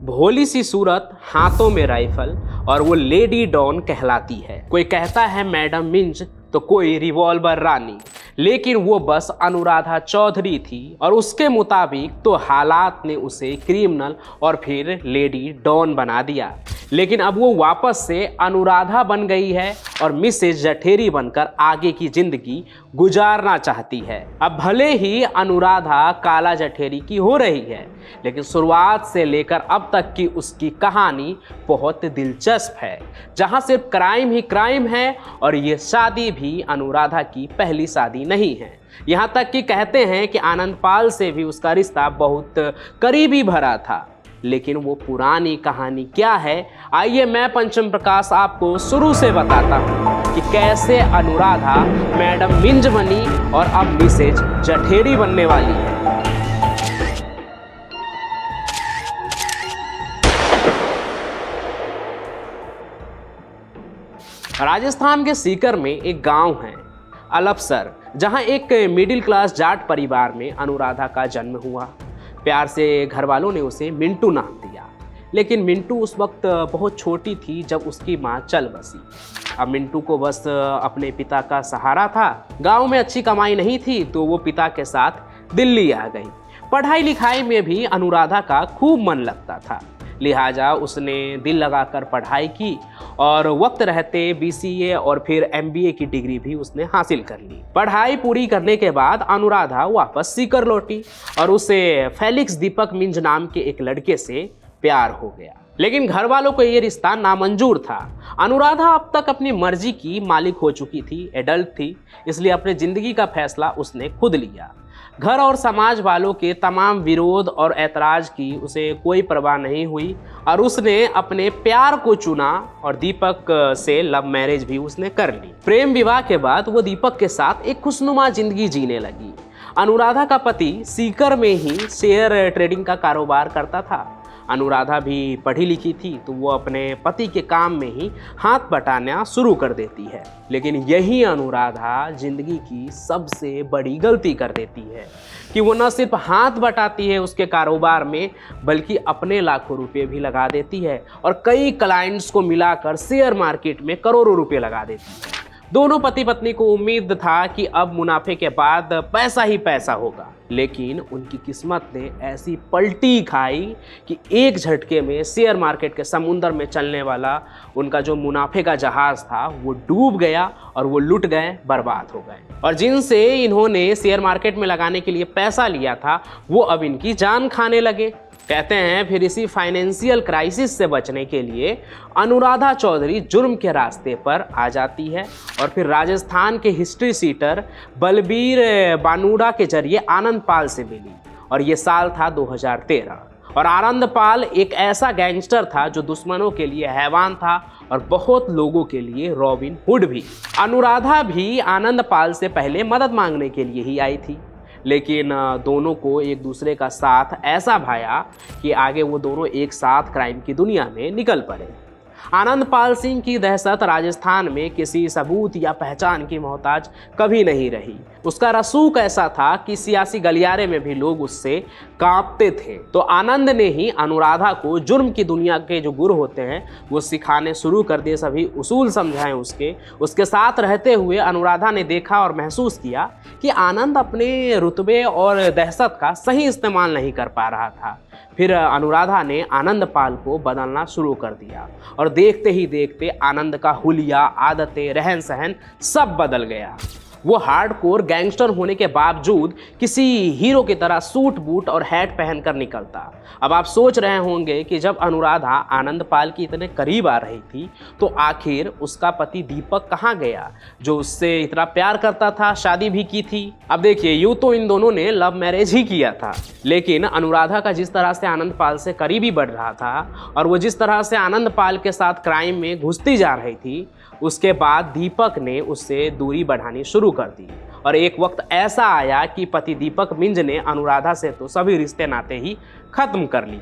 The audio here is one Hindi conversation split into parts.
भोली सी सूरत, हाथों में राइफल, और वो लेडी डॉन कहलाती है। कोई कहता है मैडम मिंज तो कोई रिवॉल्वर रानी, लेकिन वो बस अनुराधा चौधरी थी और उसके मुताबिक तो हालात ने उसे क्रिमिनल और फिर लेडी डॉन बना दिया। लेकिन अब वो वापस से अनुराधा बन गई है और मिसेज जठेरी बनकर आगे की जिंदगी गुजारना चाहती है। अब भले ही अनुराधा काला जठेरी की हो रही है, लेकिन शुरुआत से लेकर अब तक की उसकी कहानी बहुत दिलचस्प है, जहां सिर्फ क्राइम ही क्राइम है। और ये शादी भी अनुराधा की पहली शादी नहीं है। यहाँ तक कि कहते हैं कि आनंद पाल से भी उसका रिश्ता बहुत करीबी भरा था। लेकिन वो पुरानी कहानी क्या है, आइए मैं पंचम प्रकाश आपको शुरू से बताता हूँ कि कैसे अनुराधा मैडम मिंज बनी और अब मिसेज जठेरी बनने वाली है। राजस्थान के सीकर में एक गांव है अलपसर, जहां एक मिडिल क्लास जाट परिवार में अनुराधा का जन्म हुआ। प्यार से घर वालों ने उसे मिंटू नाम दिया, लेकिन मिंटू उस वक्त बहुत छोटी थी जब उसकी माँ चल बसी। अब मिंटू को बस अपने पिता का सहारा था। गांव में अच्छी कमाई नहीं थी तो वो पिता के साथ दिल्ली आ गई। पढ़ाई लिखाई में भी अनुराधा का खूब मन लगता था, लिहाजा उसने दिल लगाकर पढ़ाई की और वक्त रहते BCA और फिर MBA की डिग्री भी उसने हासिल कर ली। पढ़ाई पूरी करने के बाद अनुराधा वापस सीकर लौटी और उसे फेलिक्स दीपक मिंज नाम के एक लड़के से प्यार हो गया। लेकिन घर वालों को यह रिश्ता नामंजूर था। अनुराधा अब तक अपनी मर्जी की मालिक हो चुकी थी, एडल्ट थी, इसलिए अपनी जिंदगी का फैसला उसने खुद लिया। घर और समाज वालों के तमाम विरोध और ऐतराज की उसे कोई परवाह नहीं हुई और उसने अपने प्यार को चुना और दीपक से लव मैरिज भी उसने कर ली। प्रेम विवाह के बाद वो दीपक के साथ एक खुशनुमा जिंदगी जीने लगी। अनुराधा का पति सीकर में ही शेयर ट्रेडिंग का कारोबार करता था। अनुराधा भी पढ़ी लिखी थी तो वो अपने पति के काम में ही हाथ बटाना शुरू कर देती है। लेकिन यही अनुराधा जिंदगी की सबसे बड़ी गलती कर देती है कि वो न सिर्फ हाथ बटाती है उसके कारोबार में, बल्कि अपने लाखों रुपए भी लगा देती है और कई क्लाइंट्स को मिलाकर शेयर मार्केट में करोड़ों रुपए लगा देती है। दोनों पति पत्नी को उम्मीद था कि अब मुनाफे के बाद पैसा ही पैसा होगा, लेकिन उनकी किस्मत ने ऐसी पलटी खाई कि एक झटके में शेयर मार्केट के समुंदर में चलने वाला उनका जो मुनाफे का जहाज था वो डूब गया और वो लुट गए, बर्बाद हो गए। और जिनसे इन्होंने शेयर मार्केट में लगाने के लिए पैसा लिया था वो अब इनकी जान खाने लगे। कहते हैं फिर इसी फाइनेंशियल क्राइसिस से बचने के लिए अनुराधा चौधरी जुर्म के रास्ते पर आ जाती है और फिर राजस्थान के हिस्ट्री सीटर बलबीर बानुड़ा के जरिए आनंद पाल से मिली और ये साल था 2013। और आनंद पाल एक ऐसा गैंगस्टर था जो दुश्मनों के लिए हैवान था और बहुत लोगों के लिए रॉबिन हुड भी। अनुराधा भी आनंद पाल से पहले मदद मांगने के लिए ही आई थी, लेकिन दोनों को एक दूसरे का साथ ऐसा भाया कि आगे वो दोनों एक साथ क्राइम की दुनिया में निकल पड़े। आनंद पाल सिंह की दहशत राजस्थान में किसी सबूत या पहचान की मोहताज कभी नहीं रही। उसका रसूख ऐसा था कि सियासी गलियारे में भी लोग उससे कांपते थे। तो आनंद ने ही अनुराधा को जुर्म की दुनिया के जो गुर होते हैं वो सिखाने शुरू कर दिए, सभी उसूल समझाएं उसके साथ रहते हुए अनुराधा ने देखा और महसूस किया कि आनंद अपने रुतबे और दहशत का सही इस्तेमाल नहीं कर पा रहा था। फिर अनुराधा ने आनंद पाल को बदलना शुरू कर दिया और देखते ही देखते आनंद का हुलिया, आदतें, रहन सहन सब बदल गया। वो हार्डकोर गैंगस्टर होने के बावजूद किसी हीरो की तरह सूट बूट और हैट पहनकर निकलता। अब आप सोच रहे होंगे कि जब अनुराधा आनंद पाल की इतने करीब आ रही थी तो आखिर उसका पति दीपक कहाँ गया जो उससे इतना प्यार करता था, शादी भी की थी। अब देखिए, यूँ तो इन दोनों ने लव मैरिज ही किया था, लेकिन अनुराधा का जिस तरह से आनंद पाल से करीबी बढ़ रहा था और वो जिस तरह से आनंद पाल के साथ क्राइम में घुसती जा रही थी, उसके बाद दीपक ने उससे दूरी बढ़ानी शुरू कर दी। और एक वक्त ऐसा आया कि पति दीपक मिंज ने अनुराधा से तो सभी रिश्ते नाते ही खत्म कर लिए।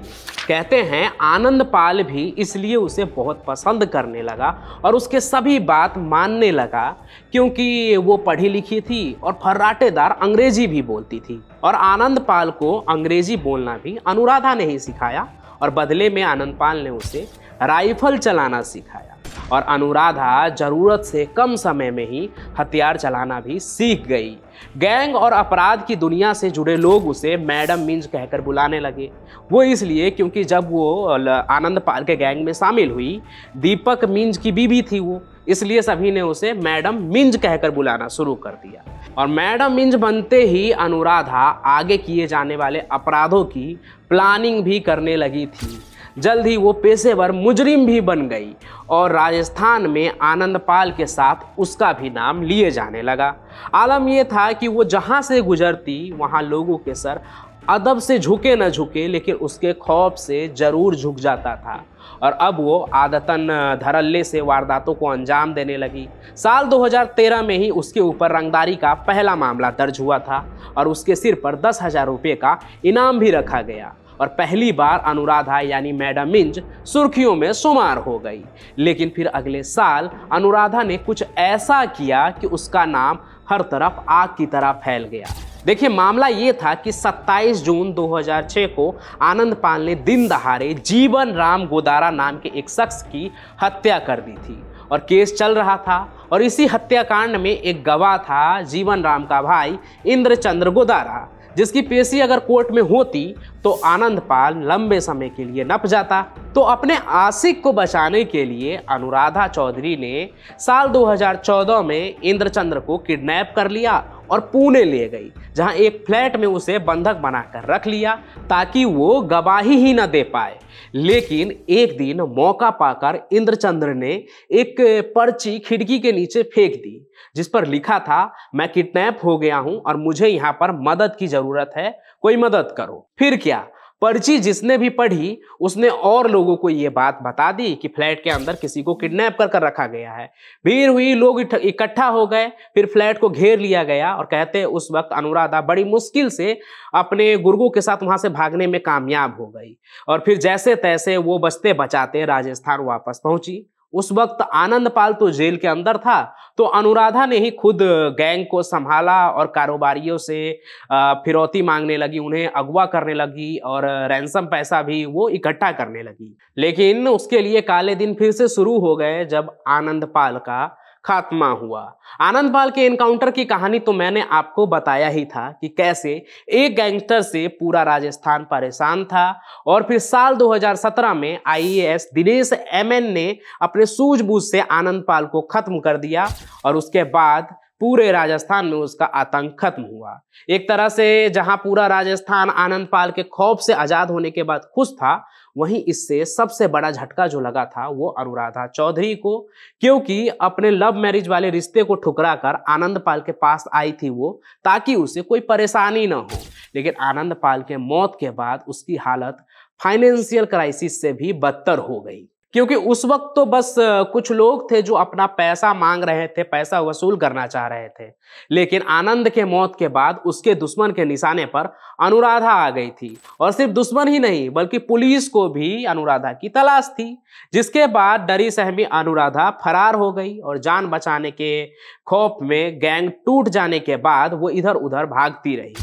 कहते हैं आनंद पाल भी इसलिए उसे बहुत पसंद करने लगा और उसके सभी बात मानने लगा, क्योंकि वो पढ़ी लिखी थी और फर्राटेदार अंग्रेजी भी बोलती थी। और आनंद पाल को अंग्रेजी बोलना भी अनुराधा ने ही सिखाया और बदले में आनंदपाल ने उसे राइफल चलाना सिखाया और अनुराधा जरूरत से कम समय में ही हथियार चलाना भी सीख गई। गैंग और अपराध की दुनिया से जुड़े लोग उसे मैडम मिंज कहकर बुलाने लगे। वो इसलिए क्योंकि जब वो आनंदपाल के गैंग में शामिल हुई, दीपक मिंज की बीवी थी वो, इसलिए सभी ने उसे मैडम मिंज कहकर बुलाना शुरू कर दिया। और मैडम मिंज बनते ही अनुराधा आगे किए जाने वाले अपराधों की प्लानिंग भी करने लगी थी। जल्द ही वो पेशेवर मुजरिम भी बन गई और राजस्थान में आनंदपाल के साथ उसका भी नाम लिए जाने लगा। आलम यह था कि वो जहाँ से गुजरती वहाँ लोगों के सर अदब से झुके न झुके, लेकिन उसके खौफ से जरूर झुक जाता था और अब वो आदतन धड़ल्ले से वारदातों को अंजाम देने लगी। साल 2013 में ही उसके ऊपर रंगदारी का पहला मामला दर्ज हुआ था और उसके सिर पर 10,000 रुपये का इनाम भी रखा गया और पहली बार अनुराधा यानी मैडम मिंज सुर्खियों में शुमार हो गई। लेकिन फिर अगले साल अनुराधा ने कुछ ऐसा किया कि उसका नाम हर तरफ आग की तरह फैल गया। देखिए, मामला ये था कि 27 जून 2006 को आनंदपाल ने दिन दहाड़े जीवन राम गोदारा नाम के एक शख्स की हत्या कर दी थी और केस चल रहा था। और इसी हत्याकांड में एक गवाह था जीवन राम का भाई इंद्रचंद्र गोदारा, जिसकी पेशी अगर कोर्ट में होती तो आनंदपाल लंबे समय के लिए नप जाता। तो अपने आशिक को बचाने के लिए अनुराधा चौधरी ने साल 2014 में इंद्रचंद्र को किडनैप कर लिया और पुणे ले गई, जहां एक फ्लैट में उसे बंधक बनाकर रख लिया ताकि वो गवाही ही न दे पाए। लेकिन एक दिन मौका पाकर इंद्रचंद्र ने एक पर्ची खिड़की के नीचे फेंक दी जिस पर लिखा था, मैं किडनैप हो गया हूं और मुझे यहां पर मदद की जरूरत है, कोई मदद करो। फिर क्या, पर्ची जिसने भी पढ़ी उसने और लोगों को ये बात बता दी कि फ्लैट के अंदर किसी को किडनैप कर रखा गया है। भीड़ हुई, लोग इकट्ठा हो गए, फिर फ्लैट को घेर लिया गया और कहते उस वक्त अनुराधा बड़ी मुश्किल से अपने गुर्गों के साथ वहां से भागने में कामयाब हो गई और फिर जैसे तैसे वो बचते बचाते राजस्थान वापस पहुंची। उस वक्त आनंदपाल तो जेल के अंदर था, तो अनुराधा ने ही खुद गैंग को संभाला और कारोबारियों से फिरौती मांगने लगी, उन्हें अगवा करने लगी और रैंसम पैसा भी वो इकट्ठा करने लगी। लेकिन उसके लिए काले दिन फिर से शुरू हो गए जब आनंदपाल का खात्मा हुआ। आनंदपाल के एनकाउंटर की कहानी तो मैंने आपको बताया ही था कि कैसे एक गैंगस्टर से पूरा राजस्थान परेशान था और फिर साल 2017 में आईएएस दिनेश एमएन ने अपने सूझबूझ से आनंदपाल को खत्म कर दिया और उसके बाद पूरे राजस्थान में उसका आतंक खत्म हुआ। एक तरह से जहां पूरा राजस्थान आनंदपाल के खौफ से आजाद होने के बाद खुश था, वहीं इससे सबसे बड़ा झटका जो लगा था वो अनुराधा चौधरी को, क्योंकि अपने लव मैरिज वाले रिश्ते को ठुकरा कर आनंदपाल के पास आई थी वो, ताकि उसे कोई परेशानी ना हो। लेकिन आनंदपाल के मौत के बाद उसकी हालत फाइनेंशियल क्राइसिस से भी बदतर हो गई, क्योंकि उस वक्त तो बस कुछ लोग थे जो अपना पैसा मांग रहे थे, पैसा वसूल करना चाह रहे थे। लेकिन आनंद के मौत के बाद उसके दुश्मन के निशाने पर अनुराधा आ गई थी और सिर्फ दुश्मन ही नहीं बल्कि पुलिस को भी अनुराधा की तलाश थी, जिसके बाद डरी सहमी अनुराधा फरार हो गई और जान बचाने के खौफ में गैंग टूट जाने के बाद वो इधर उधर भागती रही।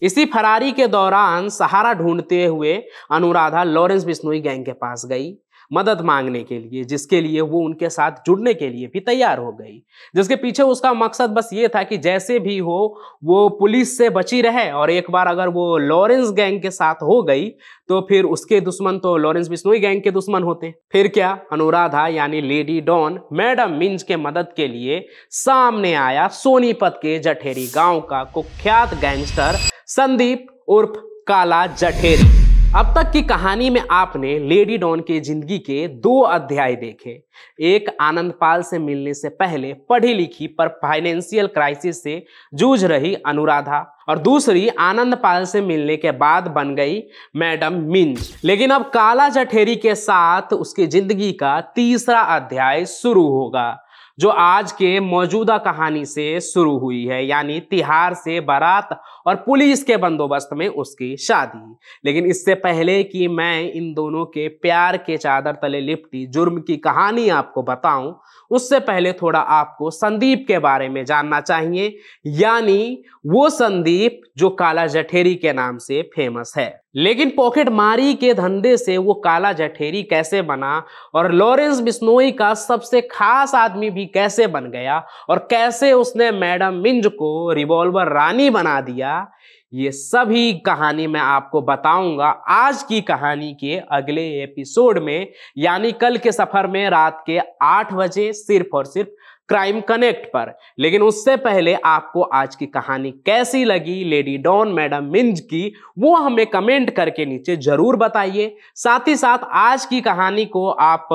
इसी फरारी के दौरान सहारा ढूंढते हुए अनुराधा लॉरेंस बिश्नोई गैंग के पास गई मदद मांगने के लिए, जिसके लिए वो उनके साथ जुड़ने के लिए भी तैयार हो गई, जिसके पीछे उसका मकसद बस ये था कि जैसे भी हो वो पुलिस से बची रहे और एक बार अगर वो लॉरेंस गैंग के साथ हो गई तो फिर उसके दुश्मन तो लॉरेंस बिश्नोई गैंग के दुश्मन होते। फिर क्या, अनुराधा यानी लेडी डॉन मैडम मिंज के मदद के लिए सामने आया सोनीपत के जठेरी गांव का कुख्यात गैंगस्टर संदीप उर्फ काला जठेरी। अब तक की कहानी में आपने लेडी डॉन के जिंदगी के 2 अध्याय देखे। एक आनंदपाल से मिलने से पहले पढ़ी लिखी पर फाइनेंशियल क्राइसिस से जूझ रही अनुराधा और दूसरी आनंदपाल से मिलने के बाद बन गई मैडम मिंज। लेकिन अब काला जठेरी के साथ उसकी जिंदगी का तीसरा अध्याय शुरू होगा, जो आज के मौजूदा कहानी से शुरू हुई है, यानी तिहाड़ से बारात और पुलिस के बंदोबस्त में उसकी शादी। लेकिन इससे पहले कि मैं इन दोनों के प्यार के चादर तले लिपटी जुर्म की कहानी आपको बताऊं, उससे पहले थोड़ा आपको संदीप के बारे में जानना चाहिए, यानी वो संदीप जो काला जठेरी के नाम से फेमस है। लेकिन पॉकेट मारी के धंधे से वो काला जठेरी कैसे बना और लॉरेंस बिश्नोई का सबसे खास आदमी भी कैसे बन गया और कैसे उसने मैडम मिंज को रिवॉल्वर रानी बना दिया, ये सभी कहानी मैं आपको बताऊंगा आज की कहानी के अगले एपिसोड में, यानी कल के सफर में रात के 8 बजे सिर्फ और सिर्फ क्राइम कनेक्ट पर। लेकिन उससे पहले आपको आज की कहानी कैसी लगी लेडी डॉन मैडम मिंज की, वो हमें कमेंट करके नीचे जरूर बताइए। साथ ही साथ आज की कहानी को आप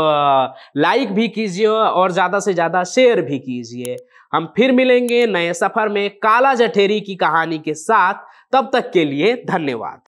लाइक भी कीजिए और ज्यादा से ज्यादा शेयर भी कीजिए। हम फिर मिलेंगे नए सफर में काला जठेरी की कहानी के साथ। तब तक के लिए धन्यवाद।